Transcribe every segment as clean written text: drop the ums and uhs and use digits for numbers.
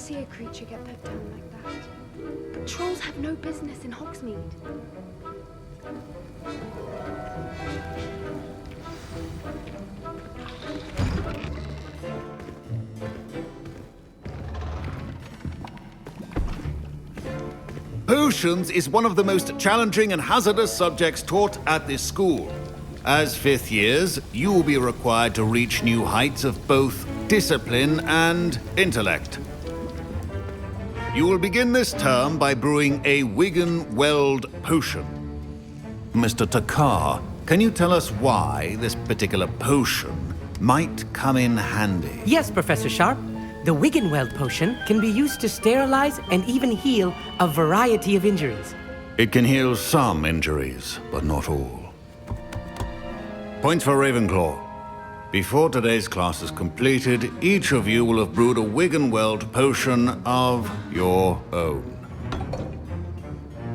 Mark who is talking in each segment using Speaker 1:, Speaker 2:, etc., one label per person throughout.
Speaker 1: see a creature get put down like that. Trolls have no business in Hogsmeade.
Speaker 2: Potions is one of the most challenging and hazardous subjects taught at this school. As fifth years, you will be required to reach new heights of both discipline and intellect. You will begin this term by brewing a Wiggenweld potion. Mr. Takar, can you tell us why this particular potion might come in handy?
Speaker 3: Yes, Professor Sharp. The Wiggenweld potion can be used to sterilize and even heal a variety of injuries.
Speaker 2: It can heal some injuries, but not all. Points for Ravenclaw. Before today's class is completed, each of you will have brewed a Wiggenweld potion of your own.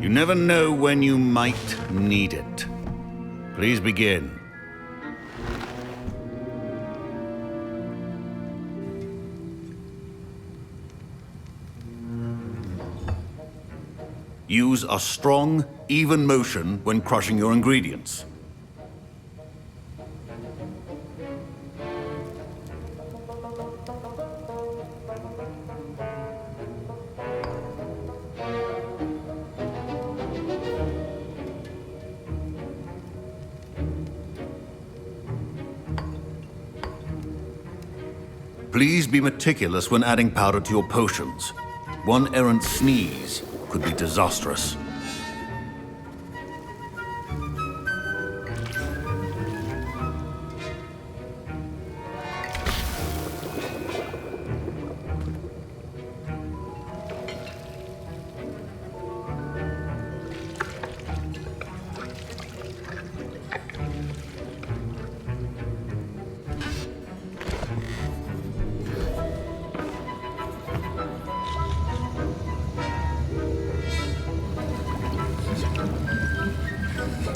Speaker 2: You never know when you might need it. Please begin. Use a strong, even motion when crushing your ingredients. Please be meticulous when adding powder to your potions. One errant sneeze could be disastrous.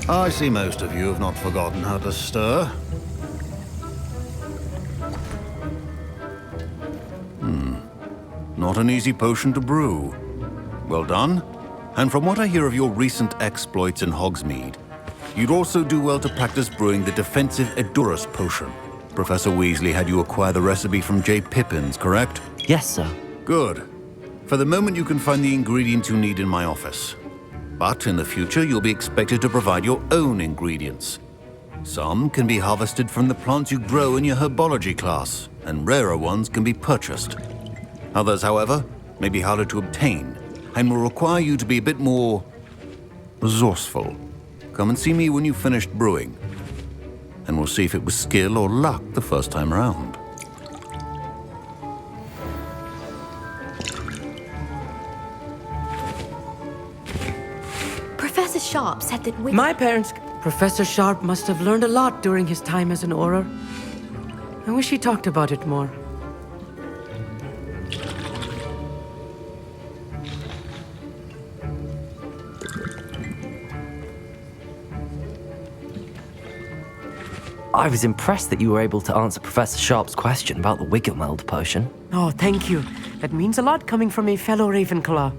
Speaker 2: I see most of you have not forgotten how to stir. Not an easy potion to brew. Well done. And from what I hear of your recent exploits in Hogsmeade, you'd also do well to practice brewing the defensive Edurus potion. Professor Weasley had you acquire the recipe from J. Pippins, correct?
Speaker 4: Yes, sir.
Speaker 2: Good. For the moment, you can find the ingredients you need in my office. But in the future, you'll be expected to provide your own ingredients. Some can be harvested from the plants you grow in your herbology class, and rarer ones can be purchased. Others, however, may be harder to obtain, and will require you to be a bit more resourceful. Come and see me when you've finished brewing, and we'll see if it was skill or luck the first time around.
Speaker 5: Professor Sharp said that
Speaker 3: My parents... Professor Sharp must have learned a lot during his time as an Auror. I wish he talked about it more.
Speaker 4: I was impressed that you were able to answer Professor Sharp's question about the Wiggenweld potion.
Speaker 3: Oh, thank you. That means a lot coming from a fellow Ravenclaw.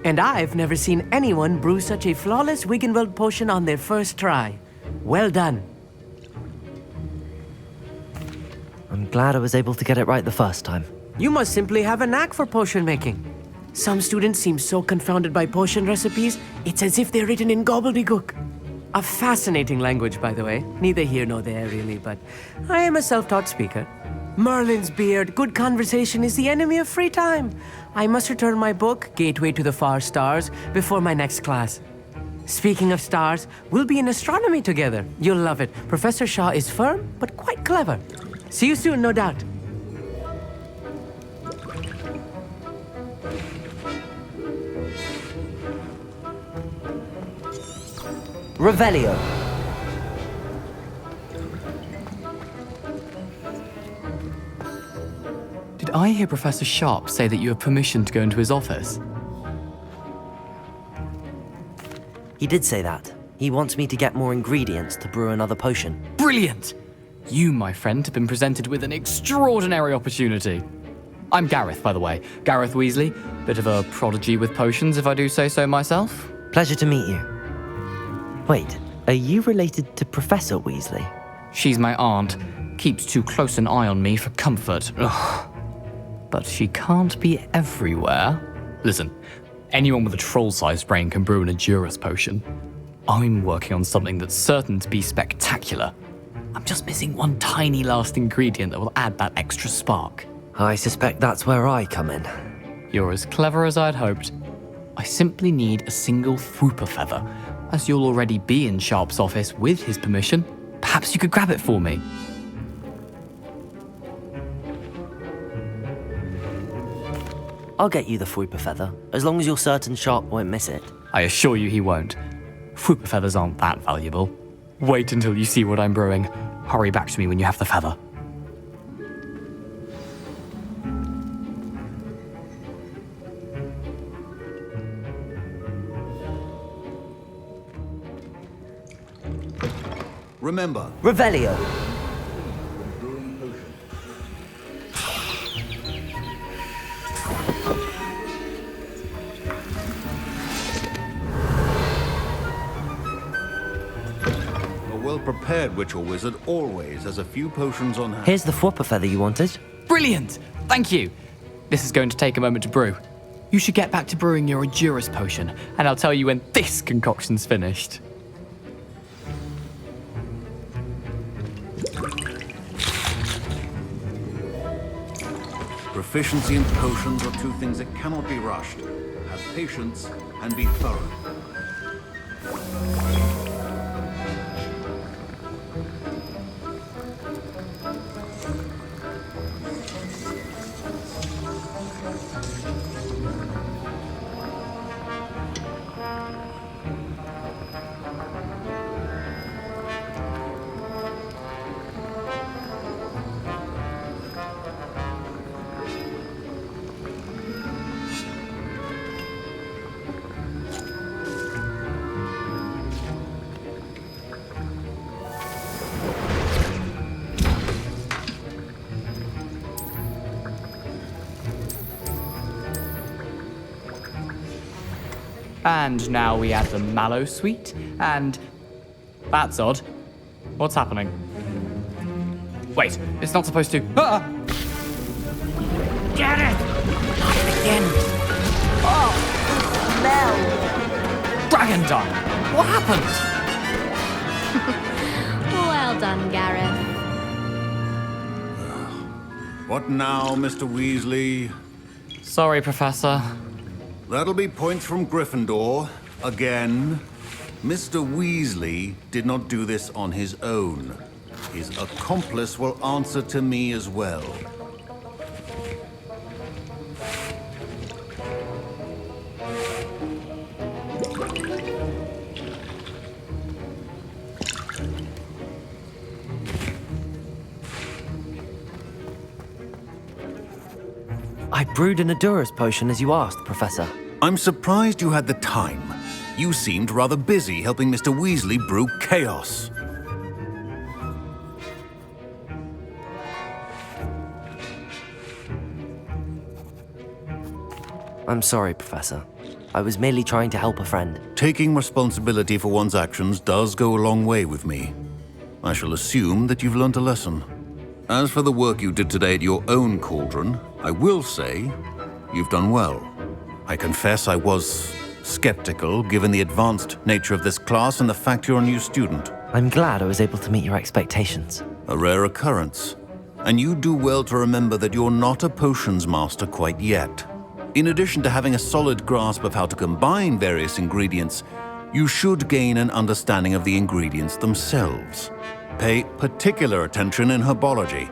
Speaker 3: And I've never seen anyone brew such a flawless Wiggenweld potion on their first try. Well done.
Speaker 4: I'm glad I was able to get it right the first time.
Speaker 3: You must simply have a knack for potion making. Some students seem so confounded by potion recipes, it's as if they're written in gobbledygook. A fascinating language, by the way. Neither here nor there, really, but I am a self-taught speaker. Merlin's beard, good conversation is the enemy of free time. I must return my book, Gateway to the Far Stars, before my next class. Speaking of stars, we'll be in astronomy together. You'll love it. Professor Shaw is firm, but quite clever. See you soon, no doubt.
Speaker 4: Revelio.
Speaker 6: Did I hear Professor Sharp say that you have permission to go into his office?
Speaker 4: He did say that. He wants me to get more ingredients to brew another potion.
Speaker 6: Brilliant! You, my friend, have been presented with an extraordinary opportunity. I'm Gareth, by the way. Gareth Weasley. Bit of a prodigy with potions, if I do say so myself.
Speaker 4: Pleasure to meet you. Wait, are you related to Professor Weasley?
Speaker 6: She's my aunt. Keeps too close an eye on me for comfort. Ugh. But she can't be everywhere. Listen, anyone with a troll-sized brain can brew an Edurus potion. I'm working on something that's certain to be spectacular. I'm just missing one tiny last ingredient that will add that extra spark.
Speaker 4: I suspect that's where I come in.
Speaker 6: You're as clever as I'd hoped. I simply need a single Fwooper feather. As you'll already be in Sharp's office with his permission, perhaps you could grab it for me.
Speaker 4: I'll get you the Fwooper feather, as long as you're certain Sharp won't miss it.
Speaker 6: I assure you he won't. Fwooper feathers aren't that valuable. Wait until you see what I'm brewing. Hurry back to me when you have the feather.
Speaker 2: Remember,
Speaker 4: Revelio!
Speaker 2: a well-prepared witch or wizard always has a few potions on hand.
Speaker 4: Here's the Fwooper feather you wanted.
Speaker 6: Brilliant! Thank you! This is going to take a moment to brew. You should get back to brewing your Edurus potion, and I'll tell you when this concoction's finished.
Speaker 2: Proficiency in potions are two things that cannot be rushed. Have patience and be thorough.
Speaker 6: And now we add the mallow sweet, and... That's odd. What's happening? Wait, it's not supposed to... Ah!
Speaker 3: Get it! Again. Oh, smell.
Speaker 6: Dragon dung! What happened?
Speaker 1: Well done, Gareth.
Speaker 2: What now, Mr. Weasley?
Speaker 6: Sorry, Professor.
Speaker 2: That'll be points from Gryffindor. Again. Mr. Weasley did not do this on his own. His accomplice will answer to me as well.
Speaker 4: I brewed an Edurus potion as you asked, Professor.
Speaker 2: I'm surprised you had the time. You seemed rather busy helping Mr. Weasley brew chaos.
Speaker 4: I'm sorry, Professor. I was merely trying to help a friend.
Speaker 2: Taking responsibility for one's actions does go a long way with me. I shall assume that you've learnt a lesson. As for the work you did today at your own cauldron, I will say you've done well. I confess I was skeptical given the advanced nature of this class and the fact you're a new student.
Speaker 4: I'm glad I was able to meet your expectations.
Speaker 2: A rare occurrence. And you do well to remember that you're not a potions master quite yet. In addition to having a solid grasp of how to combine various ingredients, you should gain an understanding of the ingredients themselves. Pay particular attention in herbology.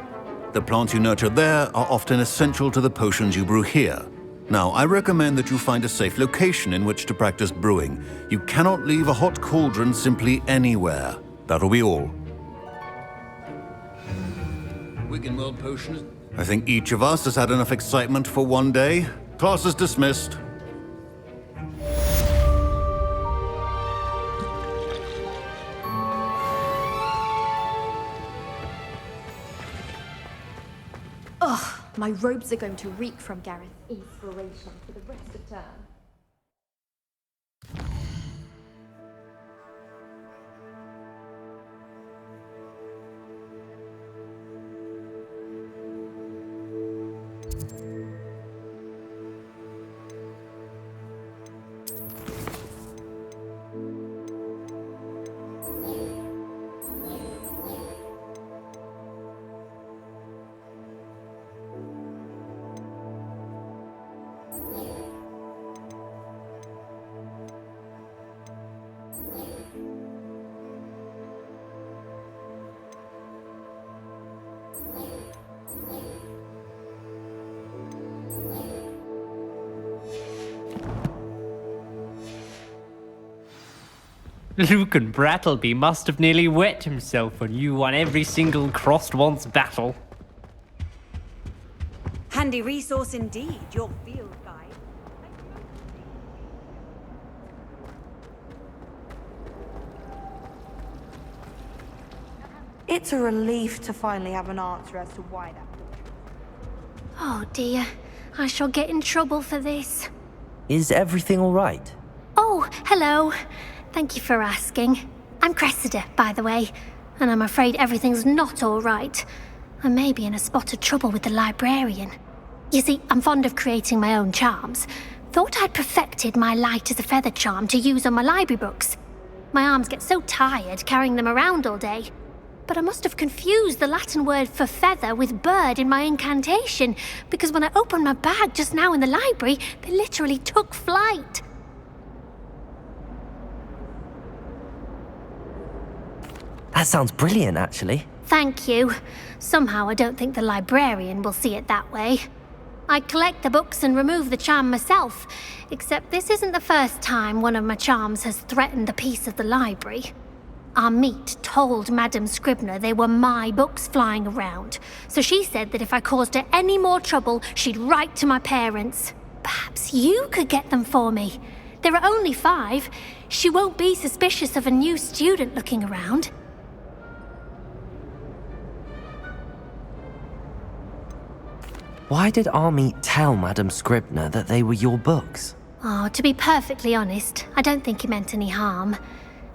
Speaker 2: The plants you nurture there are often essential to the potions you brew here. Now, I recommend that you find a safe location in which to practice brewing. You cannot leave a hot cauldron simply anywhere. That'll be all. Wiggenweld potions. I think each of us has had enough excitement for one day. Class is dismissed.
Speaker 5: My robes are going to reek from Gareth's inspiration for the rest of term.
Speaker 7: Lucan Brattleby must have nearly wet himself when you won every single crossed once battle.
Speaker 8: Handy resource indeed, your field guide.
Speaker 9: It's a relief to finally have an answer as to why that.
Speaker 10: Oh dear, I shall get in trouble for this.
Speaker 4: Is everything all right?
Speaker 10: Oh, hello. Thank you for asking. I'm Cressida, by the way, and I'm afraid everything's not all right. I may be in a spot of trouble with the librarian. You see, I'm fond of creating my own charms. Thought I'd perfected my light as a feather charm to use on my library books. My arms get so tired carrying them around all day. But I must have confused the Latin word for feather with bird in my incantation, because when I opened my bag just now in the library, they literally took flight.
Speaker 4: That sounds brilliant, actually.
Speaker 10: Thank you. Somehow I don't think the librarian will see it that way. I collect the books and remove the charm myself, except this isn't the first time one of my charms has threatened the peace of the library. Our meet told Madame Scribner they were my books flying around, so she said that if I caused her any more trouble, she'd write to my parents. Perhaps you could get them for me. There are only 5. She won't be suspicious of a new student looking around.
Speaker 4: Why did Army tell Madame Scribner that they were your books?
Speaker 10: Oh, to be perfectly honest, I don't think he meant any harm.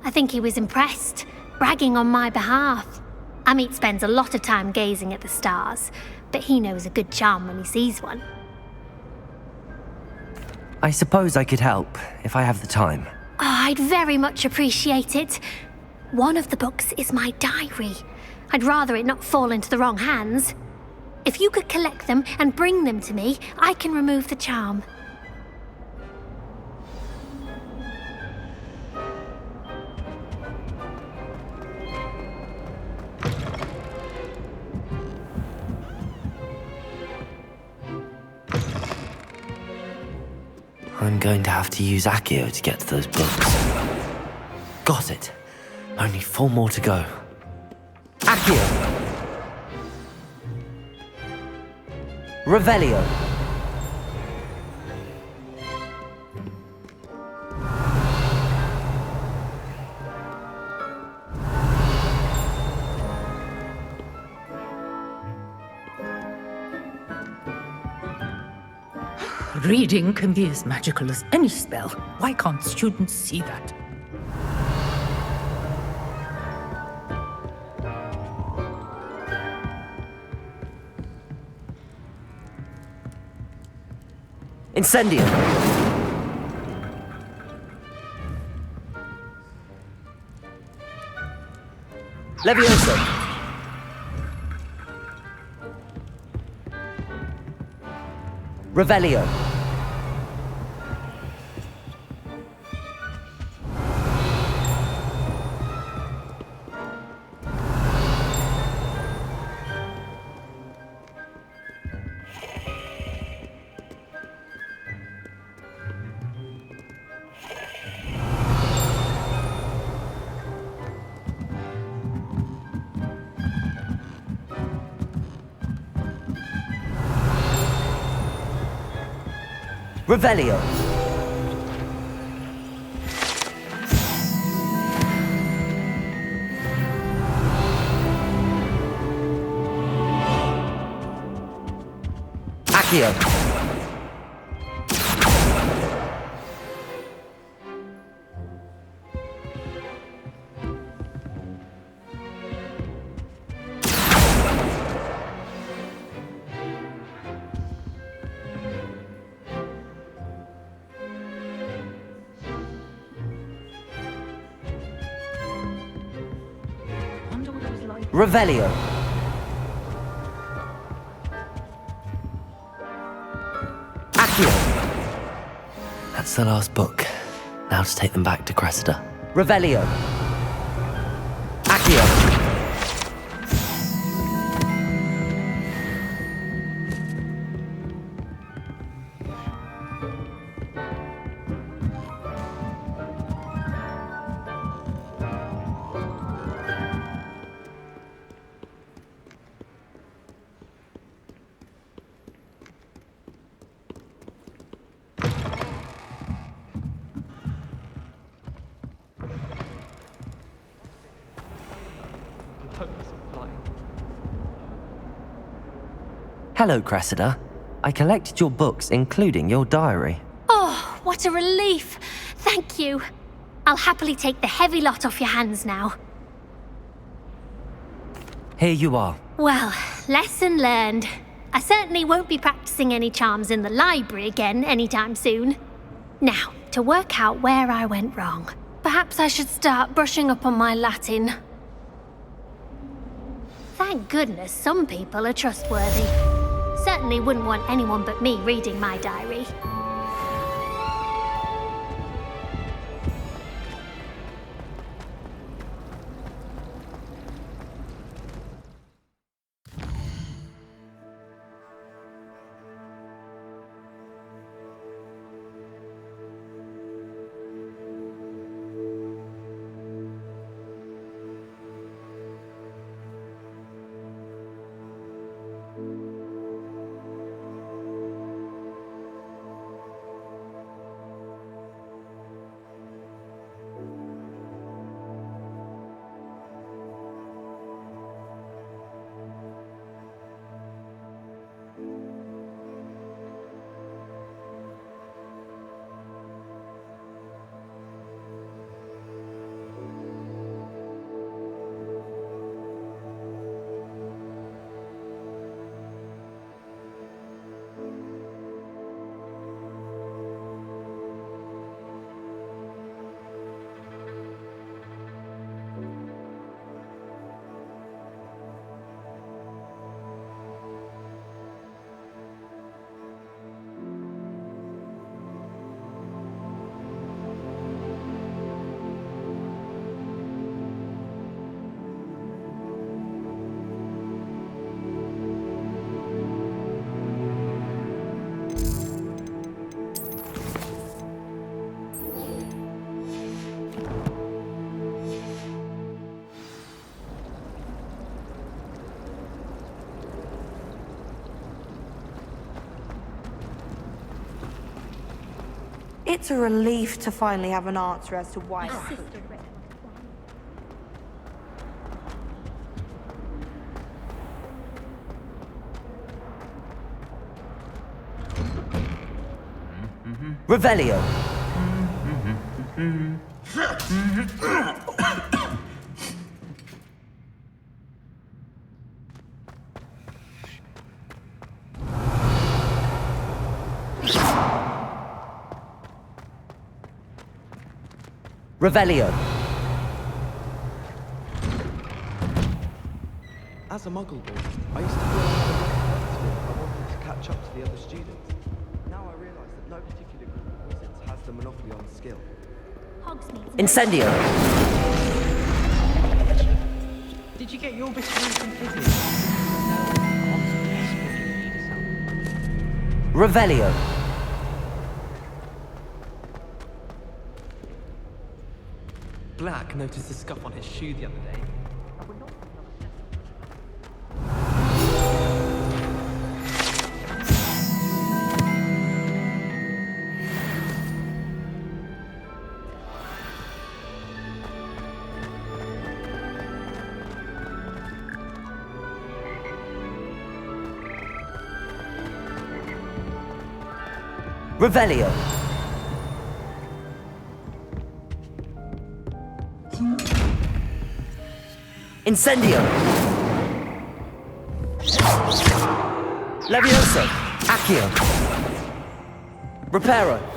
Speaker 10: I think he was impressed, bragging on my behalf. Amit spends a lot of time gazing at the stars, but he knows a good charm when he sees one.
Speaker 4: I suppose I could help, if I have the time.
Speaker 10: Oh, I'd very much appreciate it. One of the books is my diary. I'd rather it not fall into the wrong hands. If you could collect them and bring them to me, I can remove the charm.
Speaker 4: I'm going to have to use Accio to get to those books. Got it. Only 4 more to go. Accio! Revelio.
Speaker 11: Reading can be as magical as any spell. Why can't students see that?
Speaker 4: Incendio. Levioso. Revelio. Revelio. Accio. Revelio. Accio. That's the last book. Now to take them back to Cressida. Revelio. Accio. Hello, Cressida. I collected your books, including your diary.
Speaker 10: Oh, what a relief. Thank you. I'll happily take the heavy lot off your hands now.
Speaker 4: Here you are.
Speaker 10: Well, lesson learned. I certainly won't be practicing any charms in the library again anytime soon. Now, to work out where I went wrong. Perhaps I should start brushing up on my Latin. Thank goodness some people are trustworthy. Certainly wouldn't want anyone but me reading my diary.
Speaker 9: It's a relief to finally have an answer as to why.
Speaker 4: Revelio. Revelio.
Speaker 12: As a muggle boy, I used to feel like I wanted to catch up to the other students. Now I realise that no particular group of wizards has the monopoly on skill.
Speaker 4: Incendio.
Speaker 7: Did you get your bit completed?
Speaker 4: Revelio.
Speaker 7: Black noticed a scuff on his shoe the other day.
Speaker 4: Revelio. Incendio. Levioso. Accio. Reparo.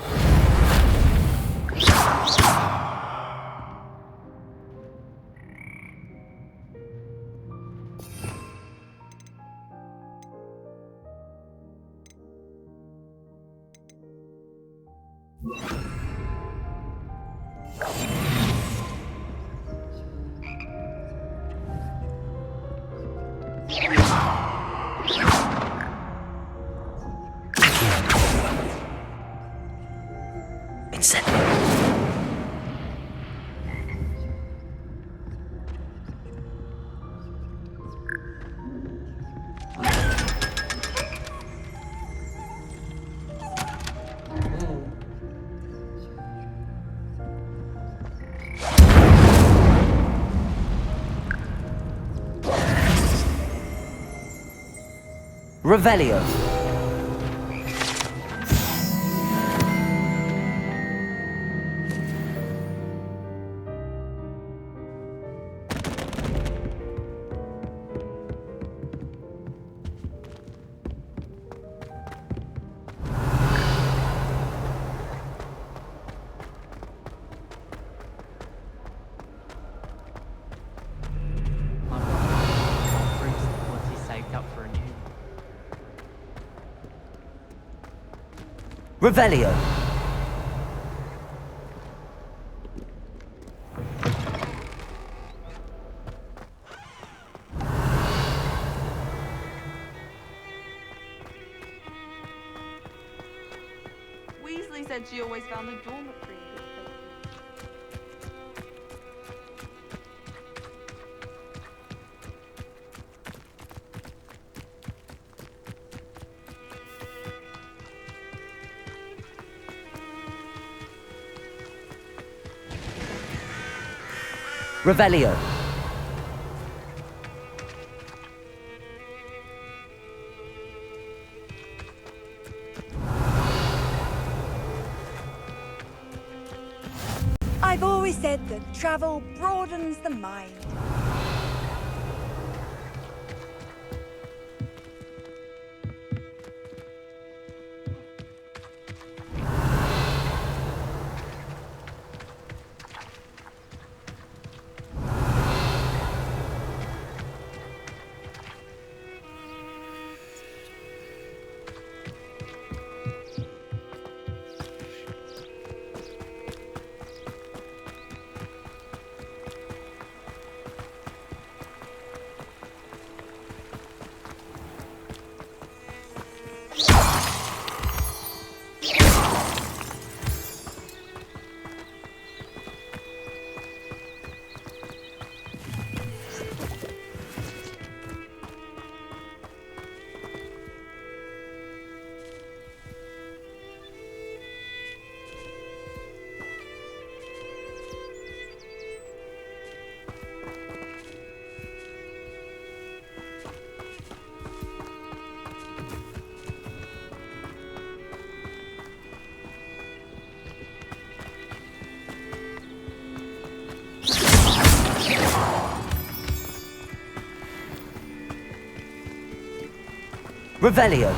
Speaker 4: Revelio.
Speaker 7: Once he's saved up for a new.
Speaker 4: Revelio.
Speaker 9: Weasley said she always found the dormitory.
Speaker 4: Revelio.
Speaker 8: I've always said that travel broadens the mind.
Speaker 4: Revelio.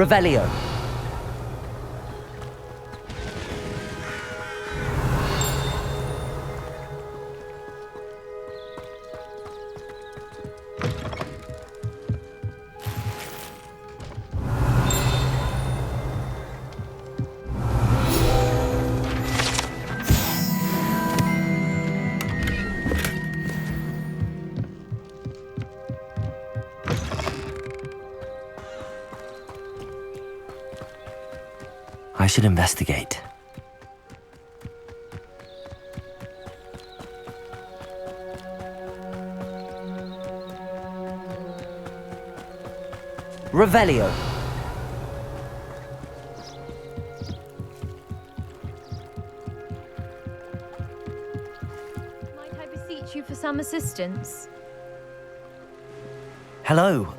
Speaker 4: Revelio. should investigate. Revelio.
Speaker 13: Might I beseech you for some assistance?
Speaker 4: Hello.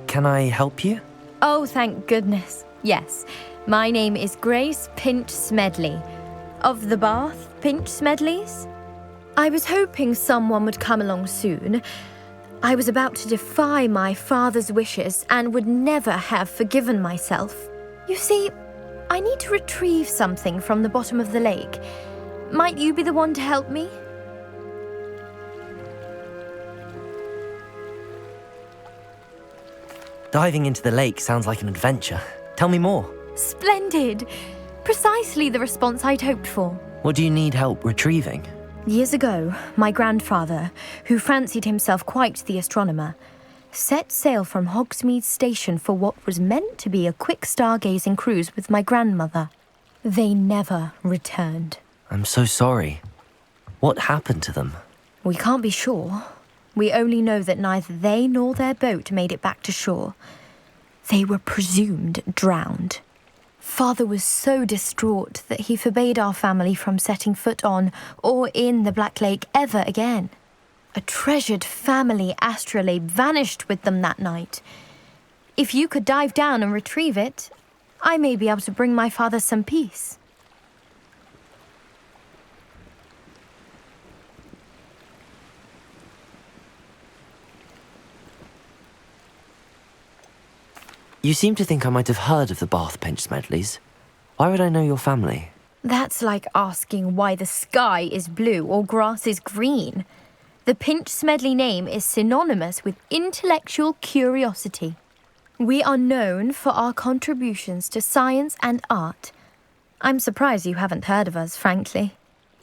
Speaker 4: Can I help you?
Speaker 13: Oh, thank goodness. Yes. My name is Grace Pinch Smedley. Of the Bath Pinch Smedleys? I was hoping someone would come along soon. I was about to defy my father's wishes and would never have forgiven myself. You see, I need to retrieve something from the bottom of the lake. Might you be the one to help me?
Speaker 4: Diving into the lake sounds like an adventure. Tell me more.
Speaker 13: Splendid! Precisely the response I'd hoped for.
Speaker 4: What do you need help retrieving?
Speaker 13: Years ago, my grandfather, who fancied himself quite the astronomer, set sail from Hogsmeade Station for what was meant to be a quick stargazing cruise with my grandmother. They never returned.
Speaker 4: I'm so sorry. What happened to them?
Speaker 13: We can't be sure. We only know that neither they nor their boat made it back to shore. They were presumed drowned. Father was so distraught that he forbade our family from setting foot on or in the Black Lake ever again. A treasured family astrolabe vanished with them that night. If you could dive down and retrieve it, I may be able to bring my father some peace.
Speaker 4: You seem to think I might have heard of the Bath Pinch Smedleys. Why would I know your family?
Speaker 13: That's like asking why the sky is blue or grass is green. The Pinch Smedley name is synonymous with intellectual curiosity. We are known for our contributions to science and art. I'm surprised you haven't heard of us, frankly.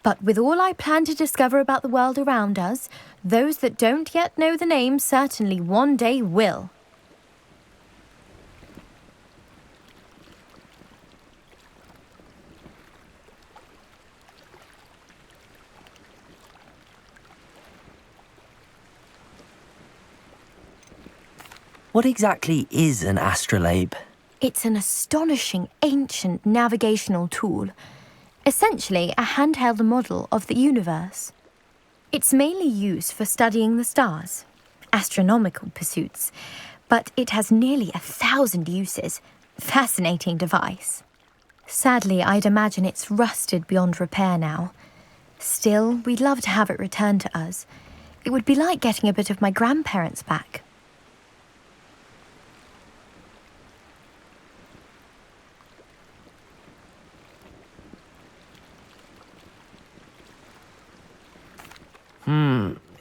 Speaker 13: But with all I plan to discover about the world around us, those that don't yet know the name certainly one day will.
Speaker 4: What exactly is an astrolabe?
Speaker 13: It's an astonishing ancient navigational tool, essentially a handheld model of the universe. It's mainly used for studying the stars, astronomical pursuits, but it has nearly 1,000 uses. Fascinating device. Sadly, I'd imagine it's rusted beyond repair now. Still, we'd love to have it returned to us. It would be like getting a bit of my grandparents back.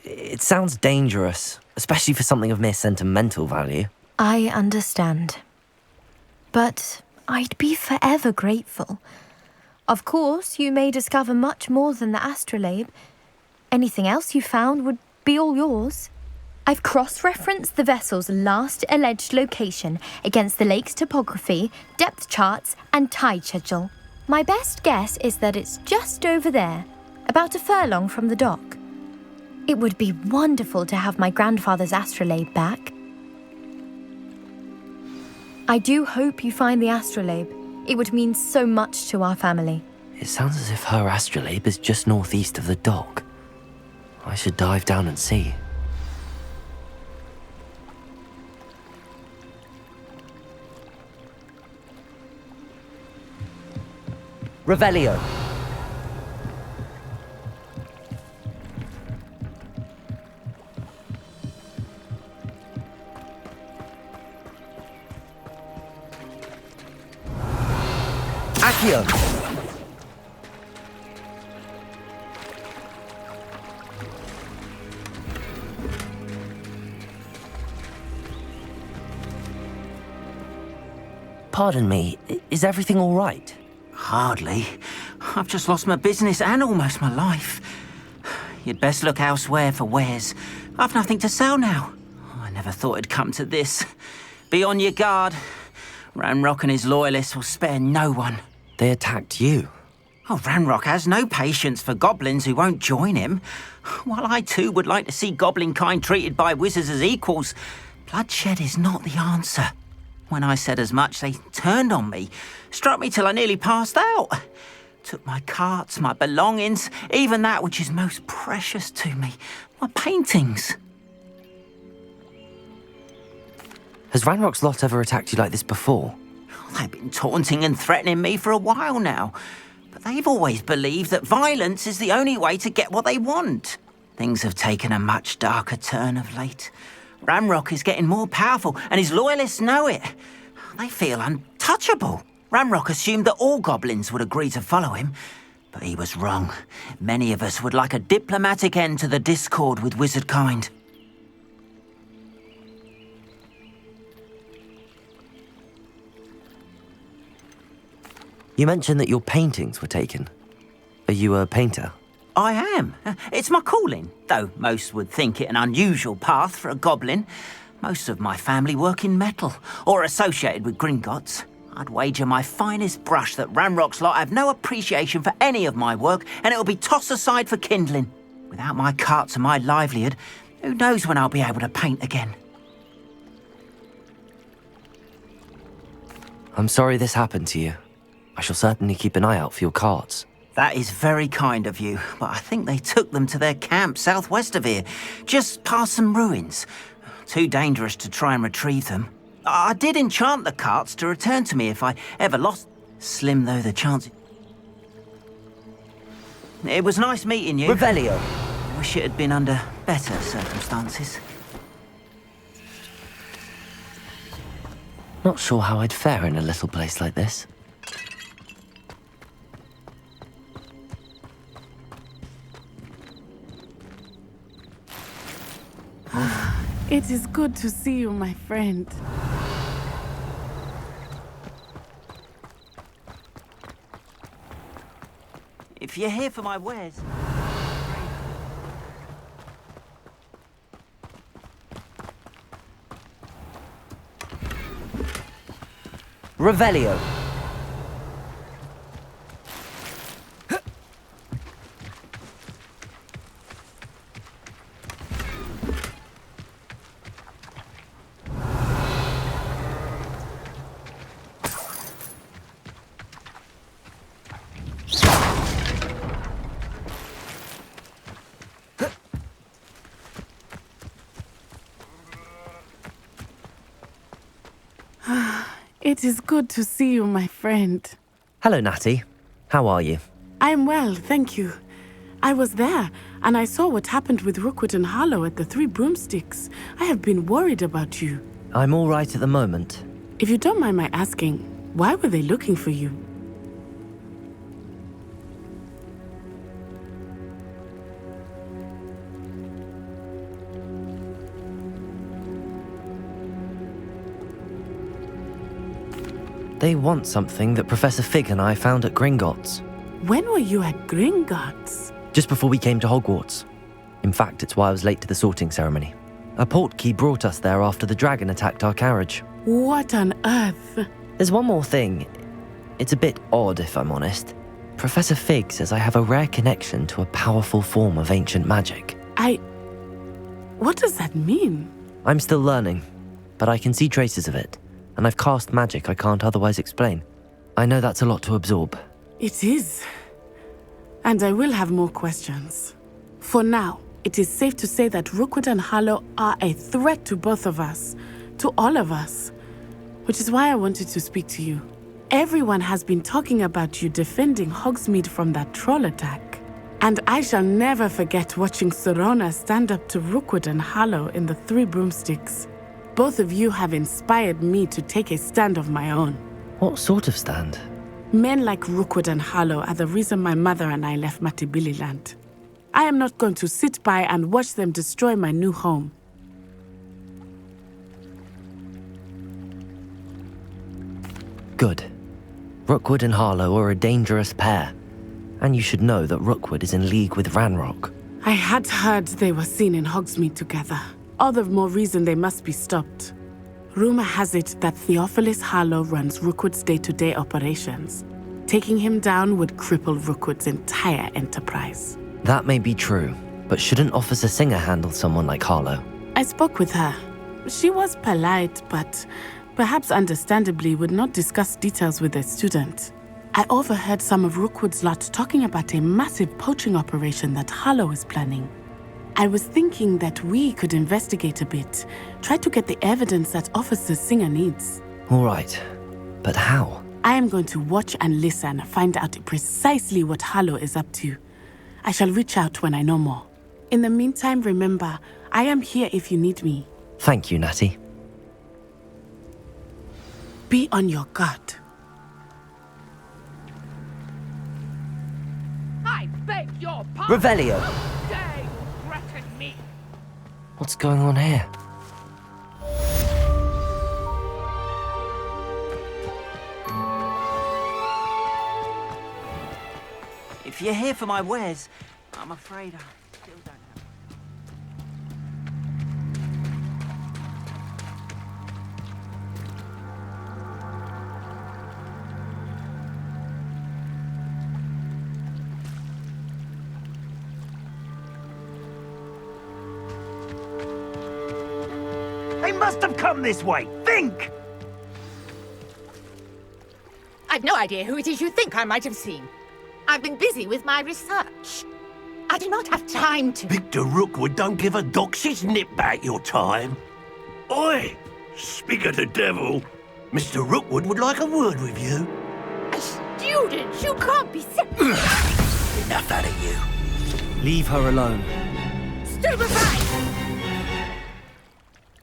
Speaker 4: It sounds dangerous, especially for something of mere sentimental value.
Speaker 13: I understand. But I'd be forever grateful. Of course, you may discover much more than the astrolabe. Anything else you found would be all yours. I've cross-referenced the vessel's last alleged location against the lake's topography, depth charts, and tide schedule. My best guess is that it's just over there, about a furlong from the dock. It would be wonderful to have my grandfather's astrolabe back. I do hope you find the astrolabe. It would mean so much to our family.
Speaker 4: It sounds as if her astrolabe is just northeast of the dock. I should dive down and see. Revelio. Accio. Pardon me, is everything all right?
Speaker 14: Hardly. I've just lost my business and almost my life. You'd best look elsewhere for wares. I've nothing to sell now. I never thought it'd come to this. Be on your guard. Ranrock and his loyalists will spare no one.
Speaker 4: They attacked you.
Speaker 14: Oh, Ranrock has no patience for goblins who won't join him. While I too would like to see goblin kind treated by wizards as equals, bloodshed is not the answer. When I said as much, they turned on me, struck me till I nearly passed out. Took my carts, my belongings, even that which is most precious to me, my paintings.
Speaker 4: Has Ranrock's lot ever attacked you like this before?
Speaker 14: They've been taunting and threatening me for a while now. But they've always believed that violence is the only way to get what they want. Things have taken a much darker turn of late. Ranrock is getting more powerful, and his loyalists know it. They feel untouchable. Ranrock assumed that all goblins would agree to follow him, but he was wrong. Many of us would like a diplomatic end to the discord with wizard kind.
Speaker 4: You mentioned that your paintings were taken. Are you a painter?
Speaker 14: I am. It's my calling, though most would think it an unusual path for a goblin. Most of my family work in metal, or associated with Gringotts. I'd wager my finest brush that Ranrock's lot have no appreciation for any of my work, and it'll be tossed aside for kindling. Without my carts and my livelihood, who knows when I'll be able to paint again.
Speaker 4: I'm sorry this happened to you. I shall certainly keep an eye out for your carts.
Speaker 14: That is very kind of you, but I think they took them to their camp southwest of here, just past some ruins. Too dangerous to try and retrieve them. I did enchant the carts to return to me if I ever lost. Slim though the chance. It was nice meeting you.
Speaker 4: Revelio.
Speaker 14: I wish it had been under better circumstances.
Speaker 4: Not sure how I'd fare in a little place like this.
Speaker 15: It is good to see you, my friend.
Speaker 14: If you're here for my wares...
Speaker 4: Revelio.
Speaker 15: It is good to see you, my friend.
Speaker 4: Hello, Natty. How are you?
Speaker 15: I'm well, thank you. I was there, and I saw what happened with Rookwood and Harlow at the Three Broomsticks. I have been worried about you.
Speaker 4: I'm all right at the moment.
Speaker 15: If you don't mind my asking, why were they looking for you?
Speaker 4: They want something that Professor Fig and I found at Gringotts.
Speaker 15: When were you at Gringotts?
Speaker 4: Just before we came to Hogwarts. In fact, it's why I was late to the sorting ceremony. A portkey brought us there after the dragon attacked our carriage.
Speaker 15: What on earth?
Speaker 4: There's one more thing. It's a bit odd, if I'm honest. Professor Fig says I have a rare connection to a powerful form of ancient magic.
Speaker 15: What does that mean?
Speaker 4: I'm still learning, but I can see traces of it. And I've cast magic I can't otherwise explain. I know that's a lot to absorb.
Speaker 15: It is. And I will have more questions. For now, it is safe to say that Rookwood and Harlow are a threat to both of us. To all of us. Which is why I wanted to speak to you. Everyone has been talking about you defending Hogsmeade from that troll attack. And I shall never forget watching Sorona stand up to Rookwood and Harlow in the Three Broomsticks. Both of you have inspired me to take a stand of my own.
Speaker 4: What sort of stand?
Speaker 15: Men like Rookwood and Harlow are the reason my mother and I left Matabeleland. I am not going to sit by and watch them destroy my new home.
Speaker 4: Good. Rookwood and Harlow are a dangerous pair. And you should know that Rookwood is in league with Ranrock.
Speaker 15: I had heard they were seen in Hogsmeade together. All the more reason they must be stopped. Rumor has it that Theophilus Harlow runs Rookwood's day-to-day operations. Taking him down would cripple Rookwood's entire enterprise.
Speaker 4: That may be true, but shouldn't Officer Singer handle someone like Harlow?
Speaker 15: I spoke with her. She was polite, but perhaps understandably would not discuss details with a student. I overheard some of Rookwood's lot talking about a massive poaching operation that Harlow is planning. I was thinking that we could investigate a bit, try to get the evidence that Officer Singer needs.
Speaker 4: All right, but how?
Speaker 15: I am going to watch and listen, find out precisely what Harlow is up to. I shall reach out when I know more. In the meantime, remember, I am here if you need me.
Speaker 4: Thank you, Natty.
Speaker 15: Be on your guard.
Speaker 11: I beg your pardon.
Speaker 4: Revelio!
Speaker 11: Dare you threaten me?
Speaker 4: What's going on here?
Speaker 14: If you're here for my wares, I'm afraid I still don't have...
Speaker 16: They must have come this way. Think!
Speaker 11: I've no idea who it is you think I might have seen. I've been busy with my research. I do not have time to...
Speaker 16: Victor Rookwood don't give a doxy's nip back your time. Oi! Speak of the devil. Mr. Rookwood would like a word with you.
Speaker 11: A student? You can't be serious.
Speaker 16: Enough out of you.
Speaker 4: Leave her alone.
Speaker 11: Stupefy!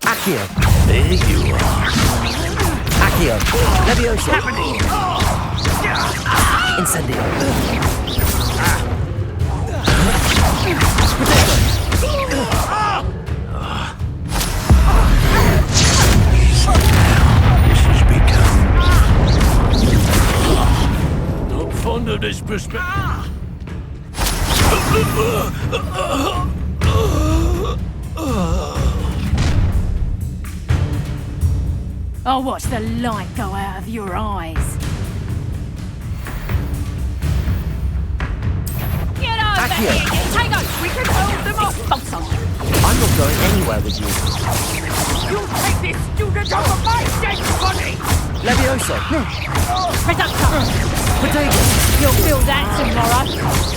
Speaker 4: Accio!
Speaker 16: There you are.
Speaker 4: Accio! Levioso! Incendio!
Speaker 16: This has become... Not fond of this perspective.
Speaker 11: I'll watch the light go out of your eyes. Get over
Speaker 4: Accio.
Speaker 11: here! Take out! We can hold them off! Both
Speaker 4: I'm not going anywhere with you.
Speaker 11: You take this student over my dead body!
Speaker 4: Levioso!
Speaker 11: Reductor!
Speaker 4: Potato!
Speaker 11: You'll feel that tomorrow.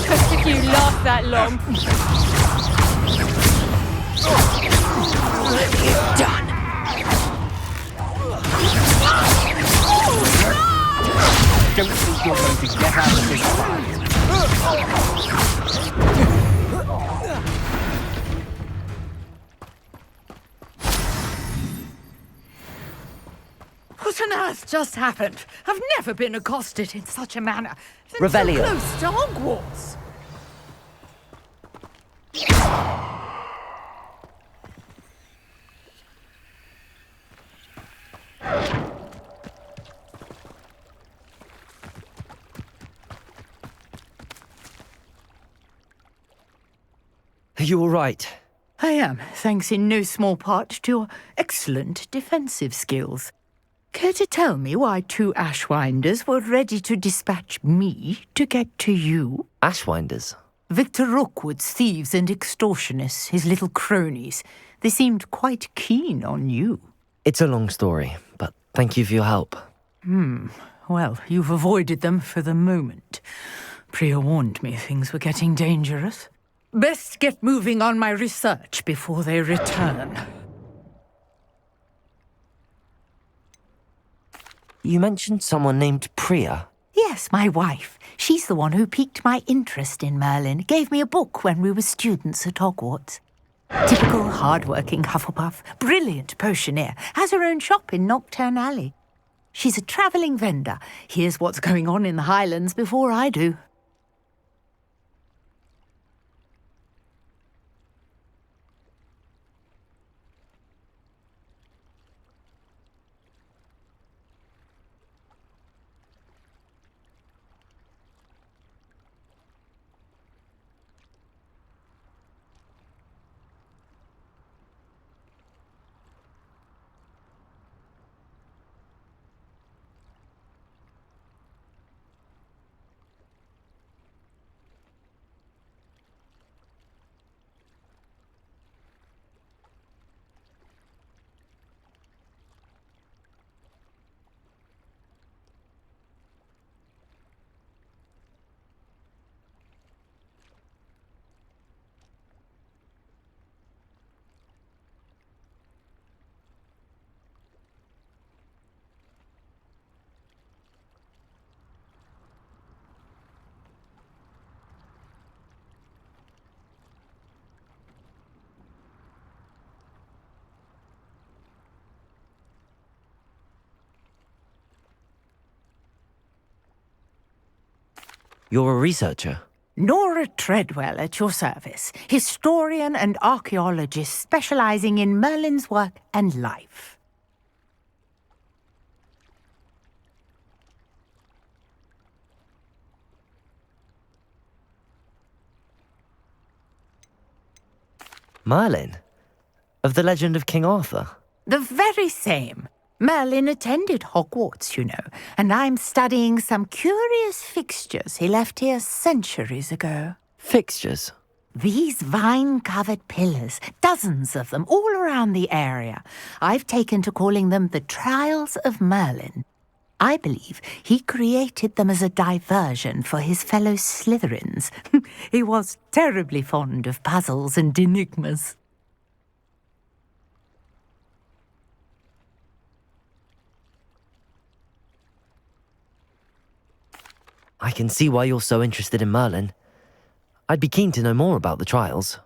Speaker 11: Just if you last that long. You're done.
Speaker 6: Don't think you're going to get out of this fight.
Speaker 11: What on earth just happened? I've never been accosted in such a manner. Since
Speaker 4: Revelio.
Speaker 11: so close to Hogwarts.
Speaker 4: Are you all right?
Speaker 11: I am, thanks in no small part to your excellent defensive skills. Care to tell me why two Ashwinders were ready to dispatch me to get to you?
Speaker 4: Ashwinders?
Speaker 11: Victor Rookwood's thieves and extortionists, his little cronies. They seemed quite keen on you.
Speaker 4: It's a long story, but thank you for your help.
Speaker 11: Well, you've avoided them for the moment. Priya warned me things were getting dangerous. Best get moving on my research before they return.
Speaker 4: You mentioned someone named Priya.
Speaker 11: Yes, my wife. She's the one who piqued my interest in Merlin. Gave me a book when we were students at Hogwarts. Typical hard-working Hufflepuff, brilliant potioneer, has her own shop in Knockturn Alley. She's a travelling vendor. Hears what's going on in the Highlands before I do.
Speaker 4: You're a researcher?
Speaker 11: Nora Treadwell at your service, historian and archaeologist specializing in Merlin's work and life.
Speaker 4: Merlin? Of the legend of King Arthur?
Speaker 11: The very same. Merlin attended Hogwarts, you know, and I'm studying some curious fixtures he left here centuries ago.
Speaker 4: Fixtures?
Speaker 11: These vine-covered pillars, dozens of them, all around the area. I've taken to calling them the Trials of Merlin. I believe he created them as a diversion for his fellow Slytherins. He was terribly fond of puzzles and enigmas.
Speaker 4: I can see why you're so interested in Merlin. I'd be keen to know more about the trials.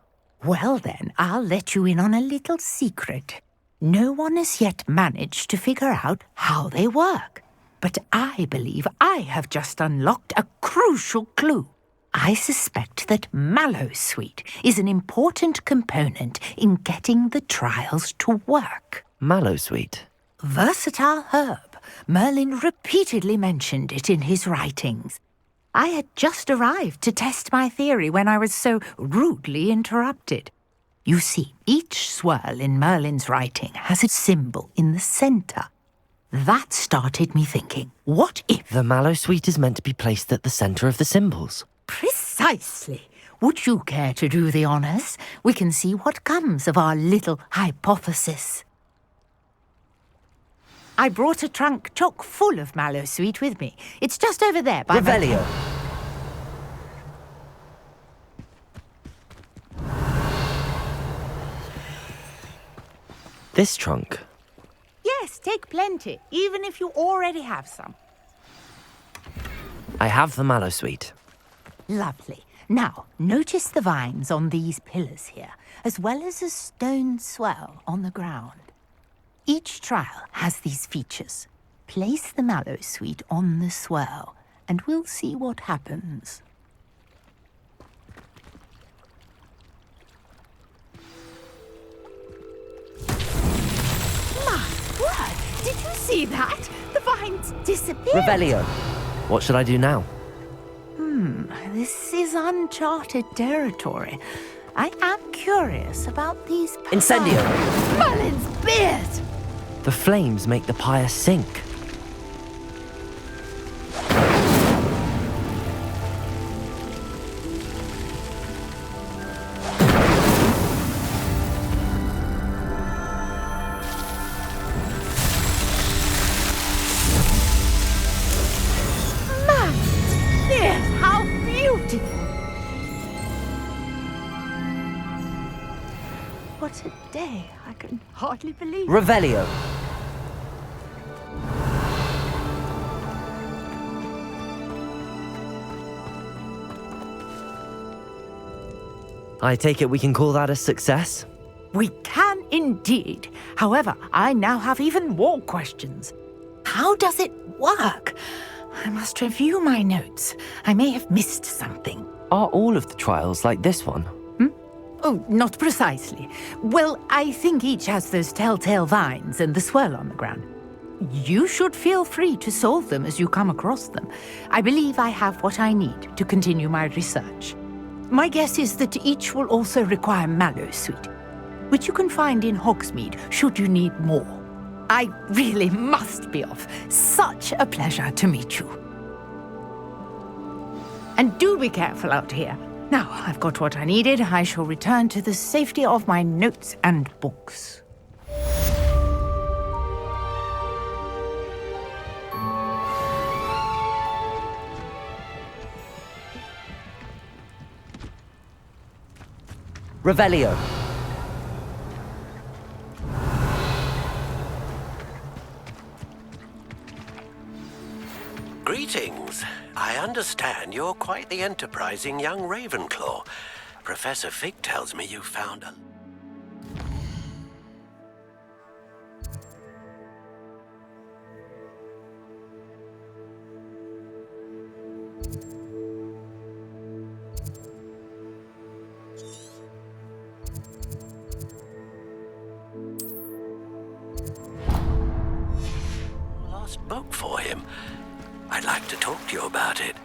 Speaker 11: Well then, I'll let you in on a little secret. No one has yet managed to figure out how they work. But I believe I have just unlocked a crucial clue. I suspect that Mallowsweet is an important component in getting the trials to work.
Speaker 4: Mallowsweet?
Speaker 11: Versatile herb. Merlin repeatedly mentioned it in his writings. I had just arrived to test my theory when I was so rudely interrupted. You see, each swirl in Merlin's writing has a symbol in the centre. That started me thinking, what if...
Speaker 4: The Mallowsweet is meant to be placed at the centre of the symbols.
Speaker 11: Precisely. Would you care to do the honours? We can see what comes of our little hypothesis. I brought a trunk chock full of Mallowsweet with me. It's just over there by
Speaker 4: Revelio. This trunk?
Speaker 11: Yes, take plenty, even if you already have some.
Speaker 4: I have the Mallowsweet.
Speaker 11: Lovely. Now, notice the vines on these pillars here, as well as a stone swell on the ground. Each trial has these features. Place the Mallowsweet on the swell, and we'll see what happens. My word! Did you see that? The vines disappeared!
Speaker 4: Revelio. What should I do now?
Speaker 11: This is uncharted territory. I am curious about these...
Speaker 4: Incendio!
Speaker 11: Merlin's beard!
Speaker 4: The flames make the pyre sink.
Speaker 11: What a day. I can hardly believe it.
Speaker 4: Revelio. I take it we can call that a success?
Speaker 11: We can indeed. However, I now have even more questions. How does it work? I must review my notes. I may have missed something.
Speaker 4: Are all of the trials like this one?
Speaker 11: Oh, not precisely. Well, I think each has those telltale vines and the swirl on the ground. You should feel free to solve them as you come across them. I believe I have what I need to continue my research. My guess is that each will also require Mallowsweet, which you can find in Hogsmeade should you need more. I really must be off. Such a pleasure to meet you. And do be careful out here. Now I've got what I needed, I shall return to the safety of my notes and books.
Speaker 4: Revelio.
Speaker 17: Greetings. I understand you're quite the enterprising young Ravenclaw. Professor Fig tells me you found a... book for him. I'd like to talk to you about it.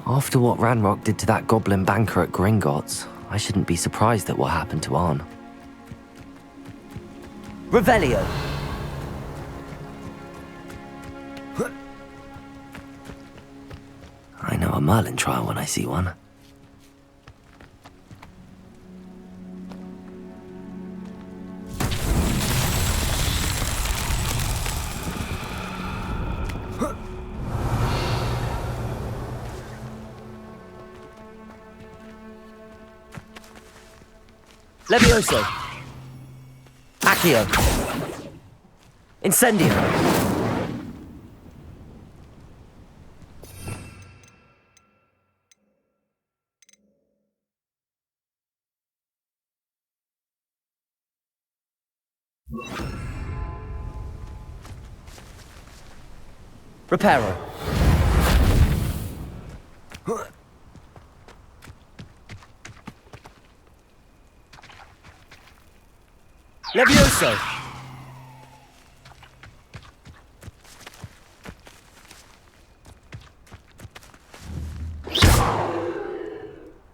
Speaker 4: After what Ranrock did to that goblin banker at Gringotts, I shouldn't be surprised at what happened to Arn. Revelio! I know a Merlin trial when I see one. Levioso! Accio! Incendio! Reparo! Levioso!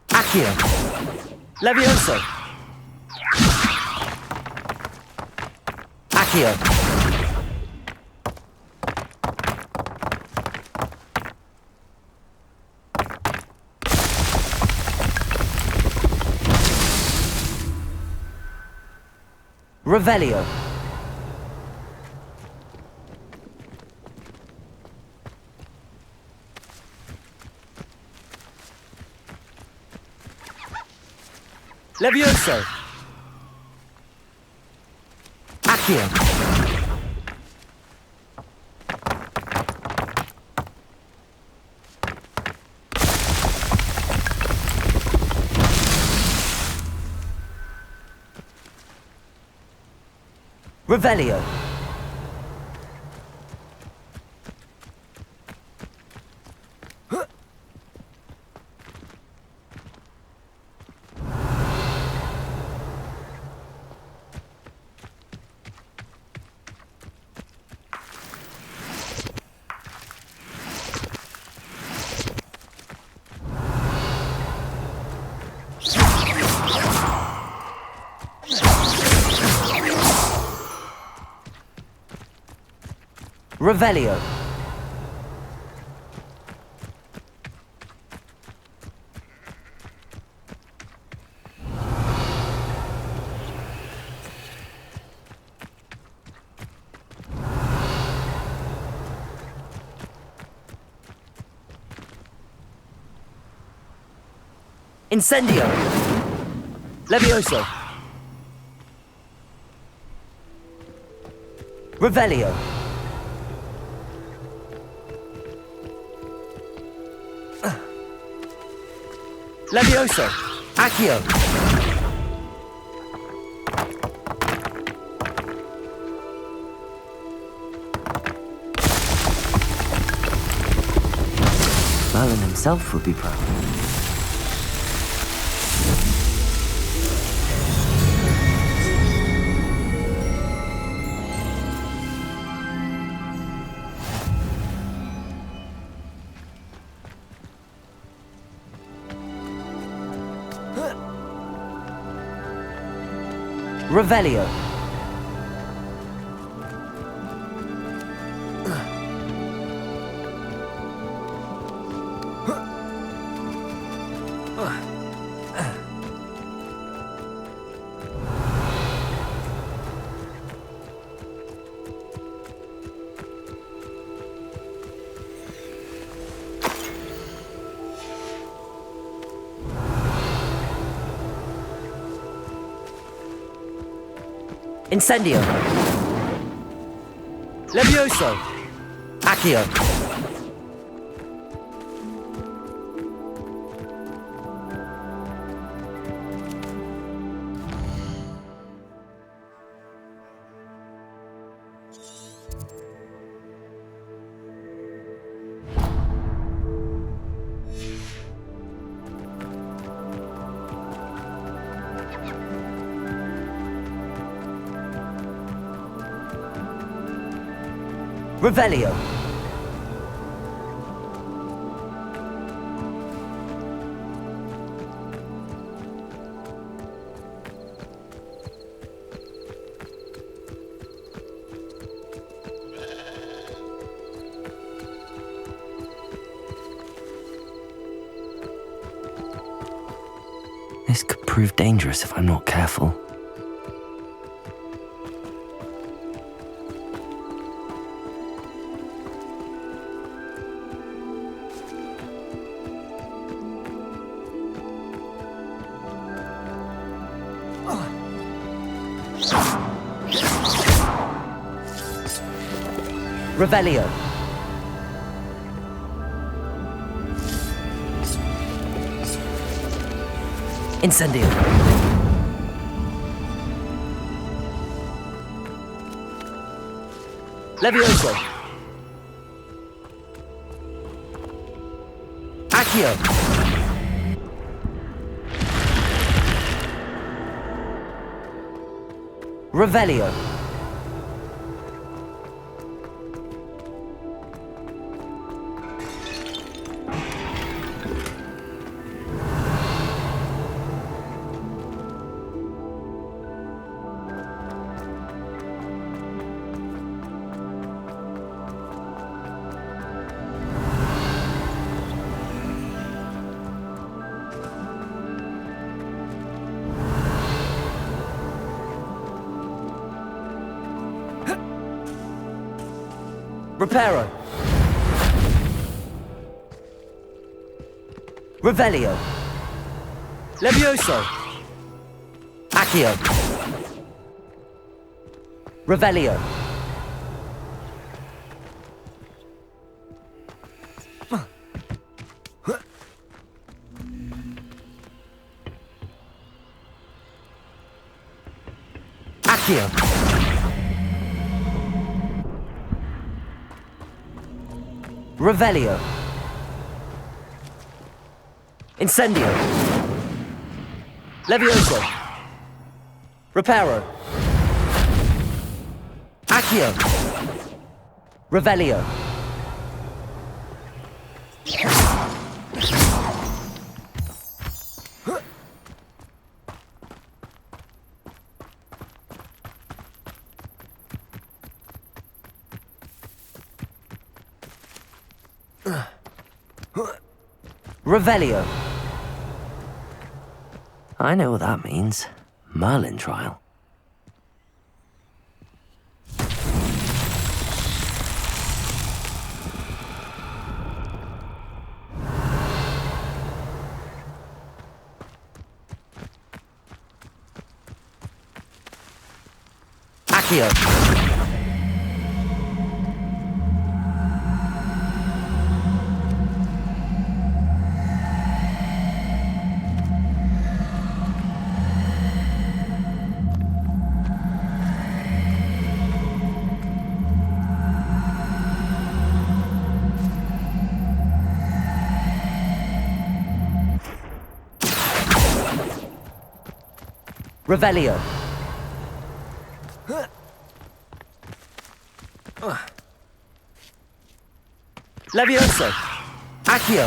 Speaker 4: Accio! Levioso! Accio! Revelio! Levioso! Accio! Revelio! Revelio! Incendio! Levioso! Revelio! Levioso! Accio! Merlin himself would be proud. Revelio! Incendio! Levioso! Accio! Revelio. This could prove dangerous if I'm not careful. Revelio. Incendio. Levioso. Accio. Revelio. Reparo. Revelio. Levioso. Accio. Revelio. Accio. Revelio. Incendio. Levioso. Reparo. Accio. Revelio. Revelio. I know what that means. Merlin trial. Accio. Revelio. Levioso. Accio.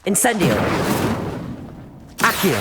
Speaker 4: Incendio. Accio.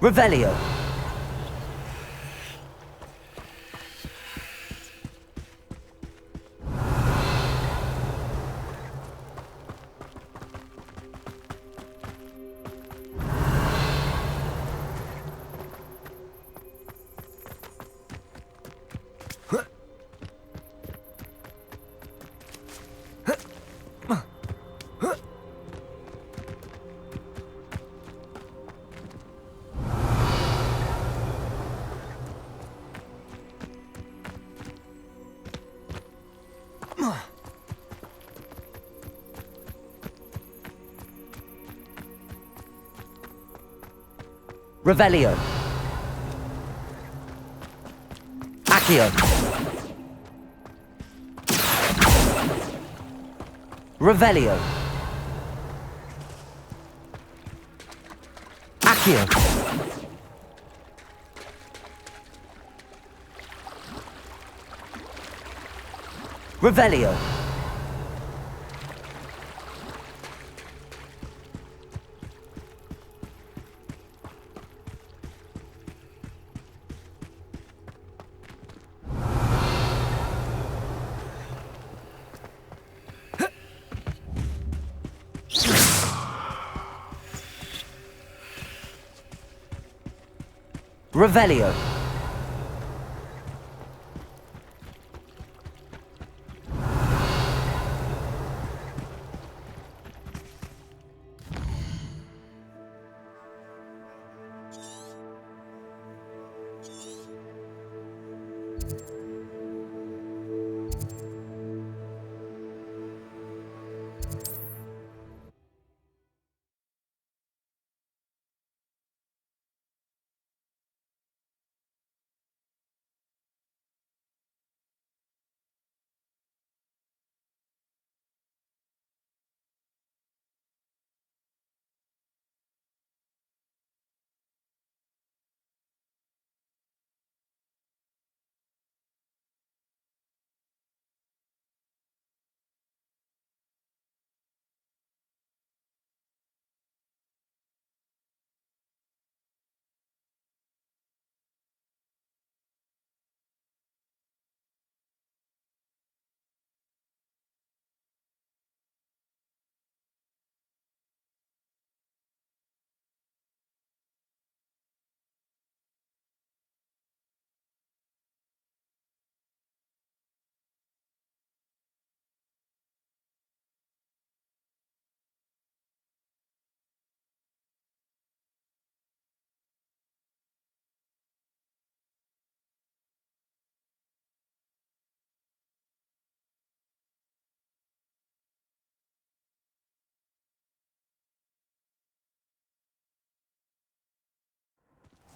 Speaker 4: Revelio. Revelio. Accio. Revelio. Accio. Revelio. Revelio.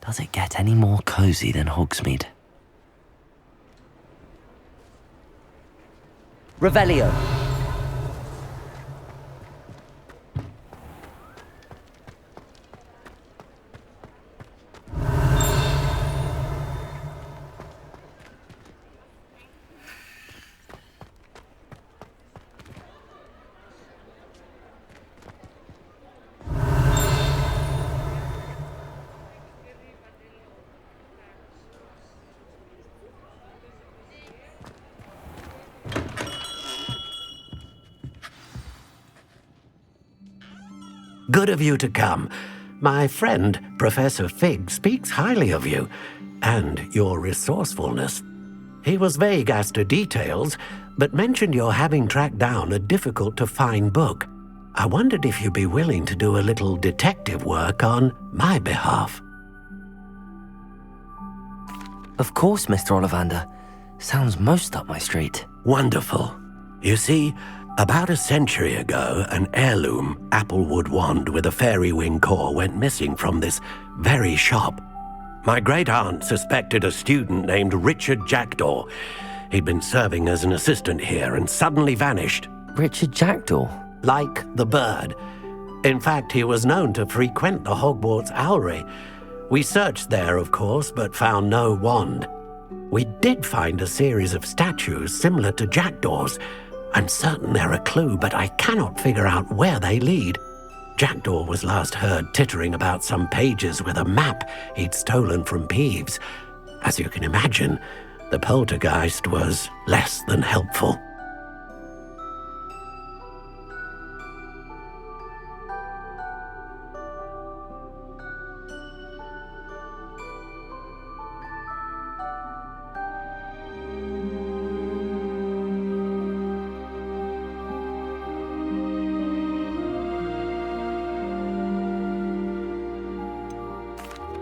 Speaker 4: Does it get any more cozy than Hogsmeade? Revelio.
Speaker 17: Good of you to come. My friend, Professor Fig, speaks highly of you, and your resourcefulness. He was vague as to details, but mentioned your having tracked down a difficult-to-find book. I wondered if you'd be willing to do a little detective work on my behalf.
Speaker 4: Of course, Mr. Ollivander. Sounds most up my street.
Speaker 17: Wonderful. You see, about a century ago, an heirloom applewood wand with a fairy wing core went missing from this very shop. My great-aunt suspected a student named Richard Jackdaw. He'd been serving as an assistant here and suddenly vanished.
Speaker 4: Richard Jackdaw?
Speaker 17: Like the bird. In fact, he was known to frequent the Hogwarts Owlery. We searched there, of course, but found no wand. We did find a series of statues similar to Jackdaw's. I'm certain they're a clue, but I cannot figure out where they lead. Jackdaw was last heard tittering about some pages with a map he'd stolen from Peeves. As you can imagine, the poltergeist was less than helpful.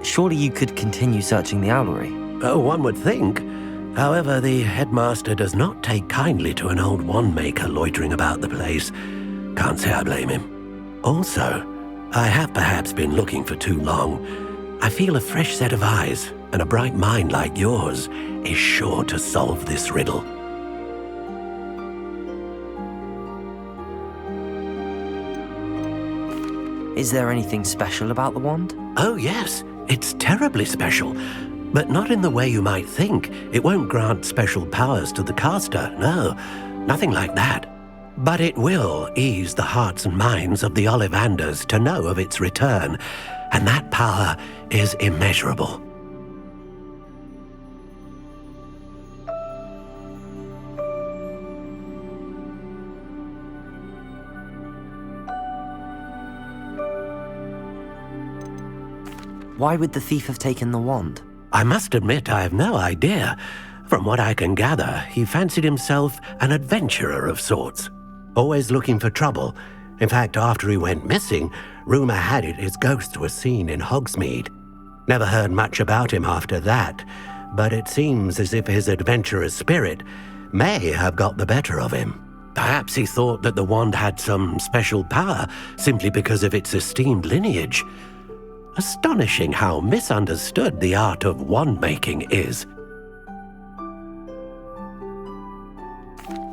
Speaker 4: Surely you could continue searching the owlery.
Speaker 17: Oh, one would think. However, the headmaster does not take kindly to an old wand-maker loitering about the place. Can't say I blame him. Also, I have perhaps been looking for too long. I feel a fresh set of eyes and a bright mind like yours is sure to solve this riddle.
Speaker 4: Is there anything special about the wand?
Speaker 17: Oh, yes. It's terribly special. But not in the way you might think. It won't grant special powers to the caster, no. Nothing like that. But it will ease the hearts and minds of the Ollivanders to know of its return. And that power is immeasurable.
Speaker 4: Why would the thief have taken the wand?
Speaker 17: I must admit I have no idea. From what I can gather, he fancied himself an adventurer of sorts. Always looking for trouble. In fact, after he went missing, rumor had it his ghost was seen in Hogsmeade. Never heard much about him after that, but it seems as if his adventurous spirit may have got the better of him. Perhaps he thought that the wand had some special power simply because of its esteemed lineage. Astonishing how misunderstood the art of wand-making is.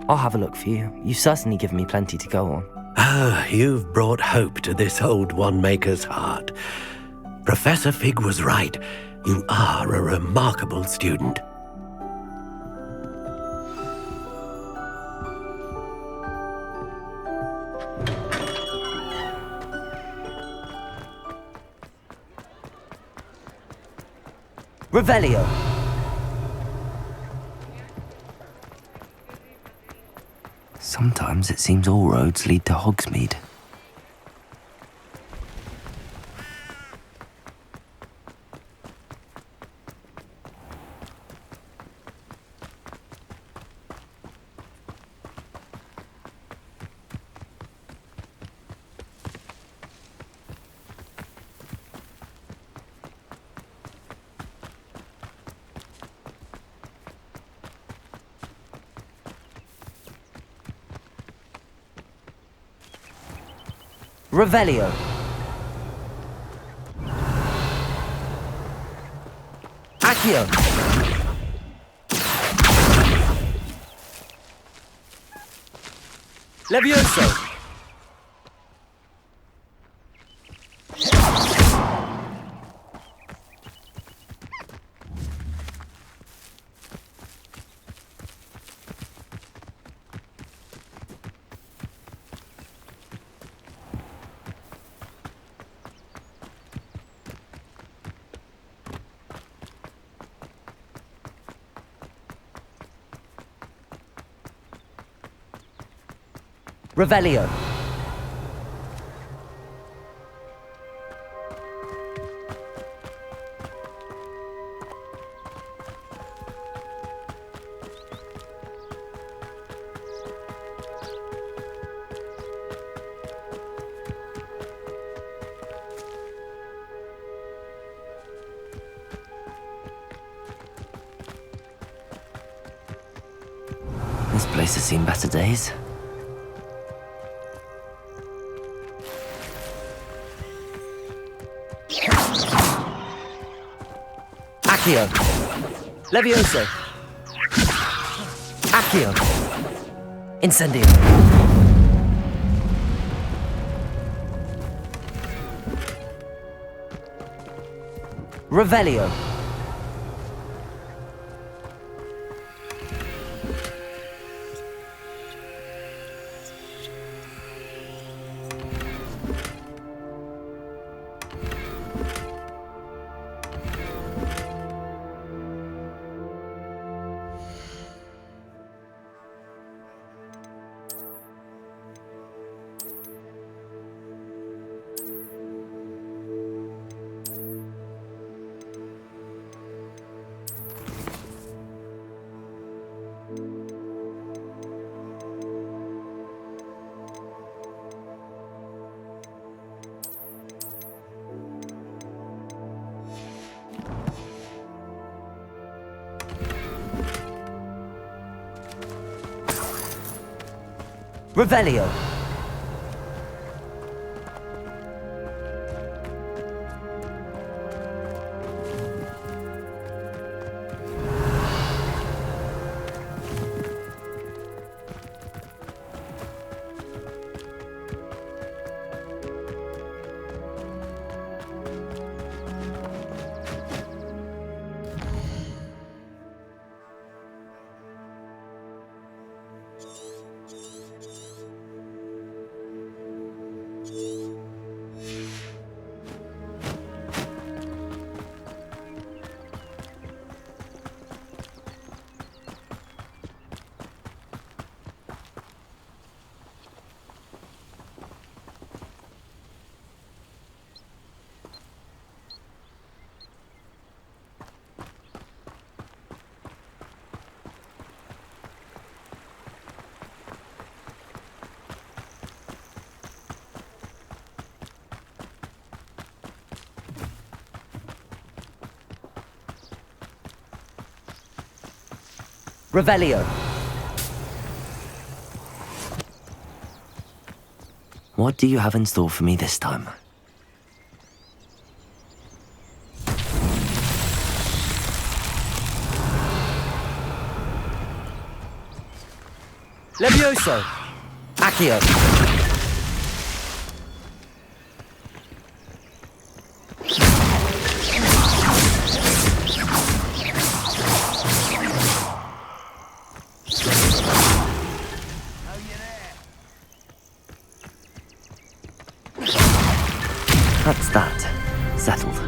Speaker 4: I'll have a look for you. You've certainly given me plenty to go on.
Speaker 17: Ah, you've brought hope to this old wand-maker's heart. Professor Fig was right. You are a remarkable student.
Speaker 4: Revelio. Sometimes it seems all roads lead to Hogsmeade. Revelio. Accio. Levioso. Revelio. This place has seen better days. Accio. Levioso. Accio. Incendio. Revelio. Revelio. Revelio. What do you have in store for me this time? Levioso. Accio. That's that. Settled.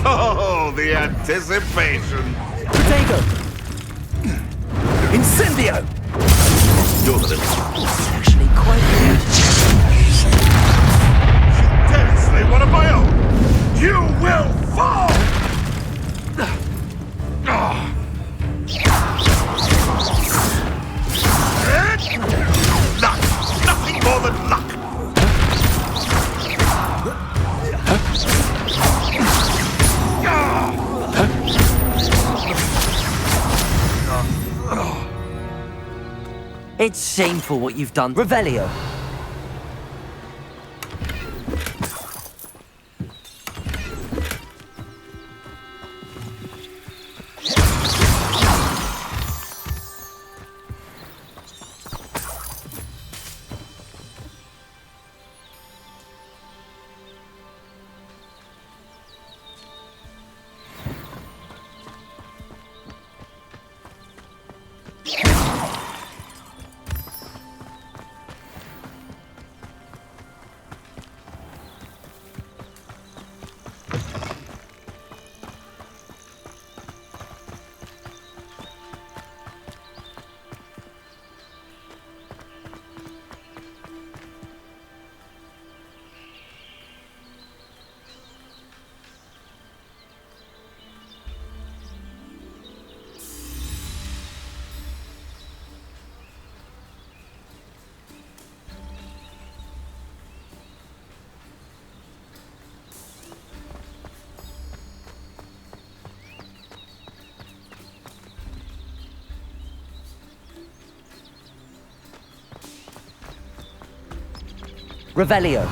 Speaker 18: Oh, the anticipation!
Speaker 4: Potato! Incendio!
Speaker 18: You're the little...
Speaker 4: It's actually quite good.
Speaker 18: You dare slay one of my own! You will fall! Luck! Nothing more than luck!
Speaker 4: It's shameful what you've done. Revelio. Revelio.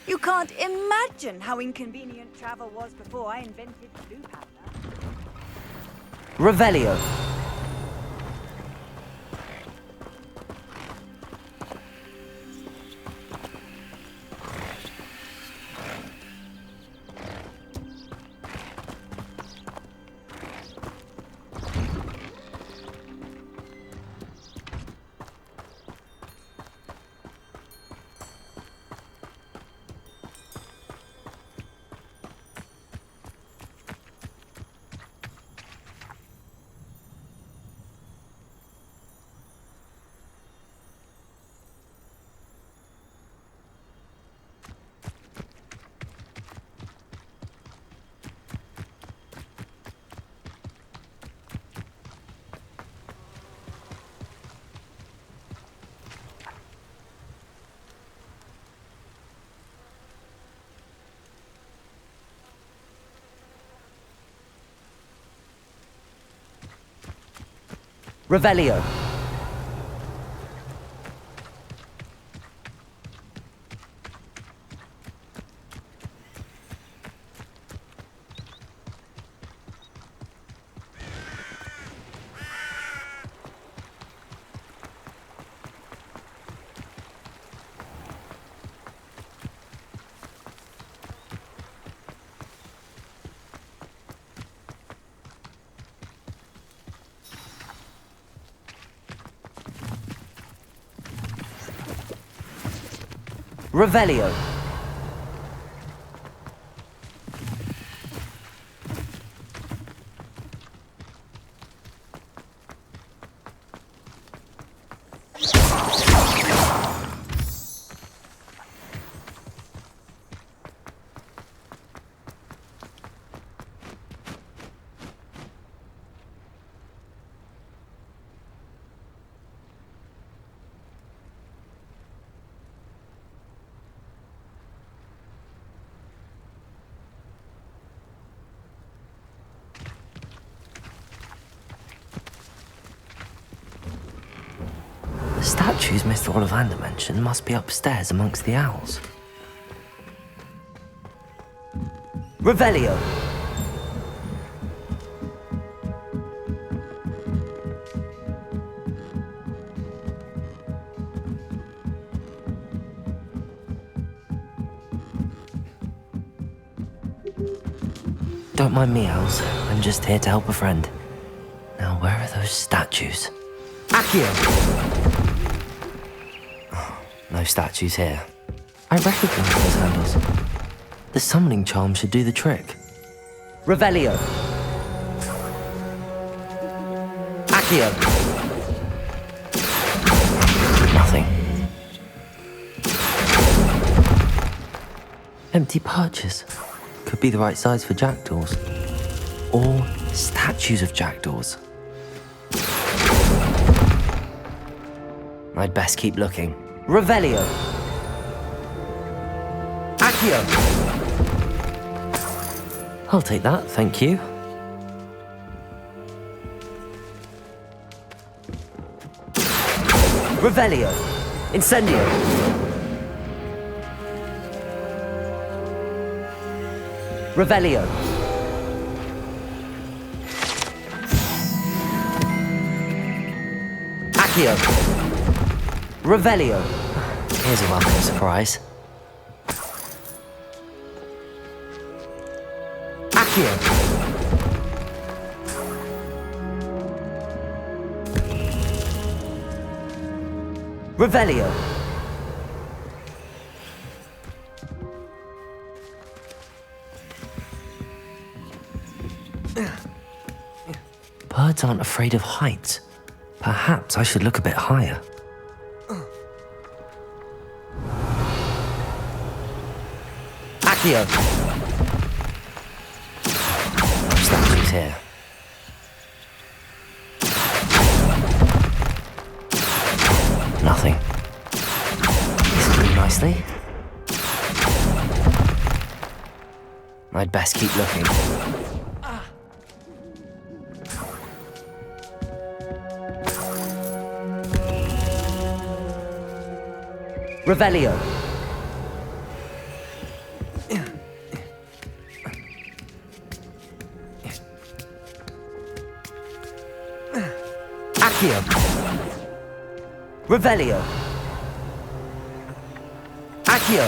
Speaker 8: You can't imagine imagine how inconvenient travel was before I invented blue powder.
Speaker 4: Revelio. Revelio. Revelio. The statues Mr. Ollivander mentioned must be upstairs amongst the owls. Revelio. Don't mind me, owls. I'm just here to help a friend. Now, where are those statues? Accio! Oh, no statues here. I recognize those handles. The summoning charm should do the trick. Revelio. Accio. Nothing. Empty perches. Could be the right size for jackdaws. Or statues of jackdaws. I'd best keep looking. Revelio. Accio. I'll take that, thank you. Revelio. Incendio. Revelio. Accio. Revelio. Here's a welcome surprise. Accio. Revelio. Birds aren't afraid of heights. Perhaps I should look a bit higher. Accio. No statues here. Nothing. This will do nicely. I'd best keep looking. Revelio. Accio. Revelio. Accio.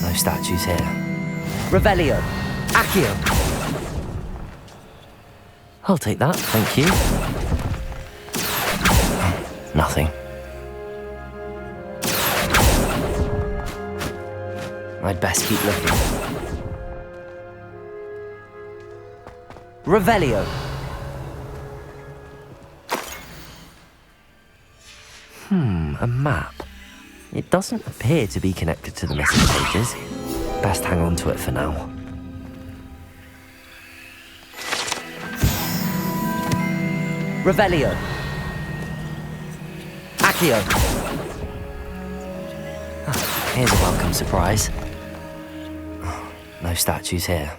Speaker 4: No statues here. Revelio. Accio. I'll take that, thank you. Nothing. I'd best keep looking. Revelio. A map. It doesn't appear to be connected to the missing pages. Best hang on to it for now. Revelio. Accio. Oh, here's a welcome surprise. Oh, no statues here.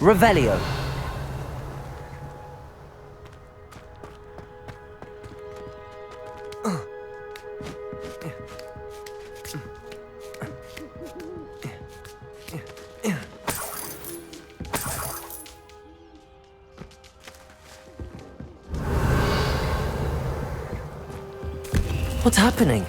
Speaker 4: Revelio. What's happening?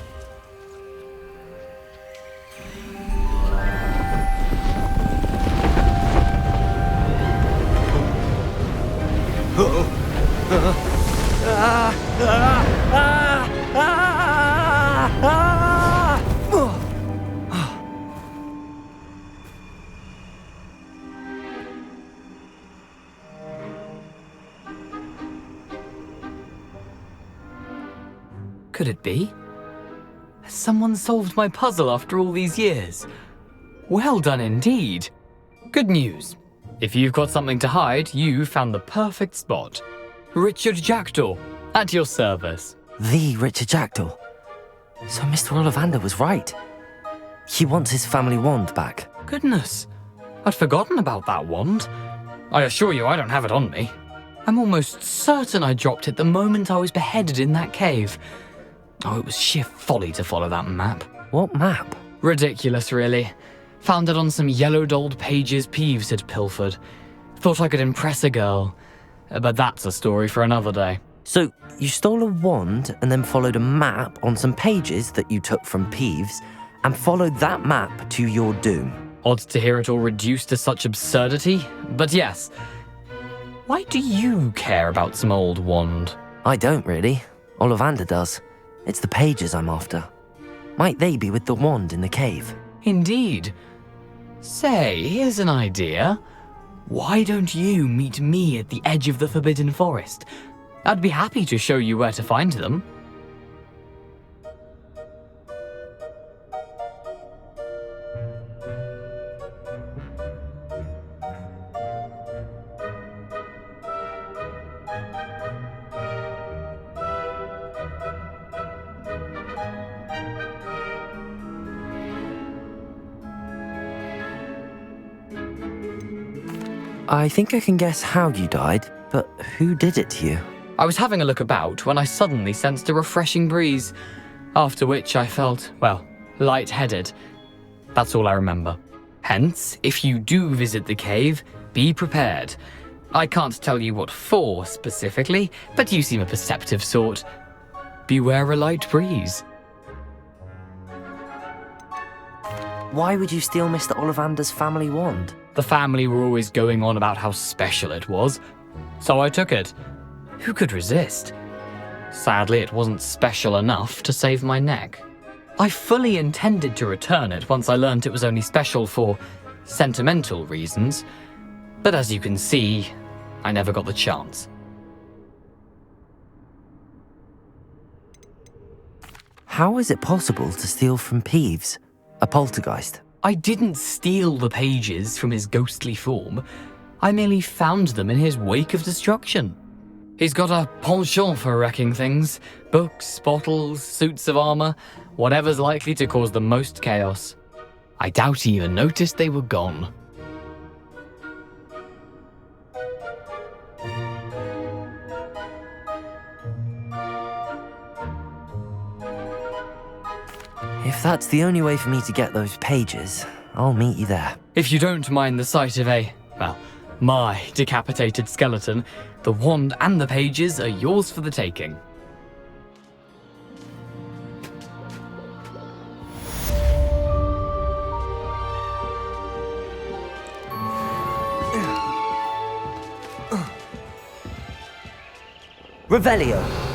Speaker 6: Could it be? Has someone solved my puzzle after all these years? Well done indeed. Good news. If you've got something to hide, you found the perfect spot. Richard Jackdaw, at your service.
Speaker 4: The Richard Jackdaw. So Mr. Ollivander was right. He wants his family wand back.
Speaker 6: Goodness, I'd forgotten about that wand. I assure you I don't have it on me. I'm almost certain I dropped it the moment I was beheaded in that cave. Oh, it was sheer folly to follow that map.
Speaker 4: What map?
Speaker 6: Ridiculous, really. Found it on some yellowed old pages Peeves had pilfered. Thought I could impress a girl. But that's a story for another day.
Speaker 4: So, you stole a wand and then followed a map on some pages that you took from Peeves and followed that map to your doom.
Speaker 6: Odd to hear it all reduced to such absurdity, but yes. Why do you care about some old wand?
Speaker 4: I don't really. Ollivander does. It's the pages I'm after. Might they be with the wand in the cave?
Speaker 6: Indeed. Say, here's an idea. Why don't you meet me at the edge of the Forbidden Forest? I'd be happy to show you where to find them.
Speaker 4: I think I can guess how you died, but who did it to you?
Speaker 6: I was having a look about when I suddenly sensed a refreshing breeze, after which I felt, well, lightheaded. That's all I remember. Hence, if you do visit the cave, be prepared. I can't tell you what for specifically, but you seem a perceptive sort. Beware a light breeze.
Speaker 4: Why would you steal Mr. Ollivander's family wand?
Speaker 6: The family were always going on about how special it was, so I took it. Who could resist? Sadly, it wasn't special enough to save my neck. I fully intended to return it once I learned it was only special for sentimental reasons, but as you can see, I never got the chance.
Speaker 4: How is it possible to steal from Peeves, a poltergeist?
Speaker 6: I didn't steal the pages from his ghostly form. I merely found them in his wake of destruction. He's got a penchant for wrecking things. Books, bottles, suits of armor, whatever's likely to cause the most chaos. I doubt he even noticed they were gone.
Speaker 4: If that's the only way for me to get those pages, I'll meet you there.
Speaker 6: If you don't mind the sight of my decapitated skeleton, the wand and the pages are yours for the taking.
Speaker 4: Revelio.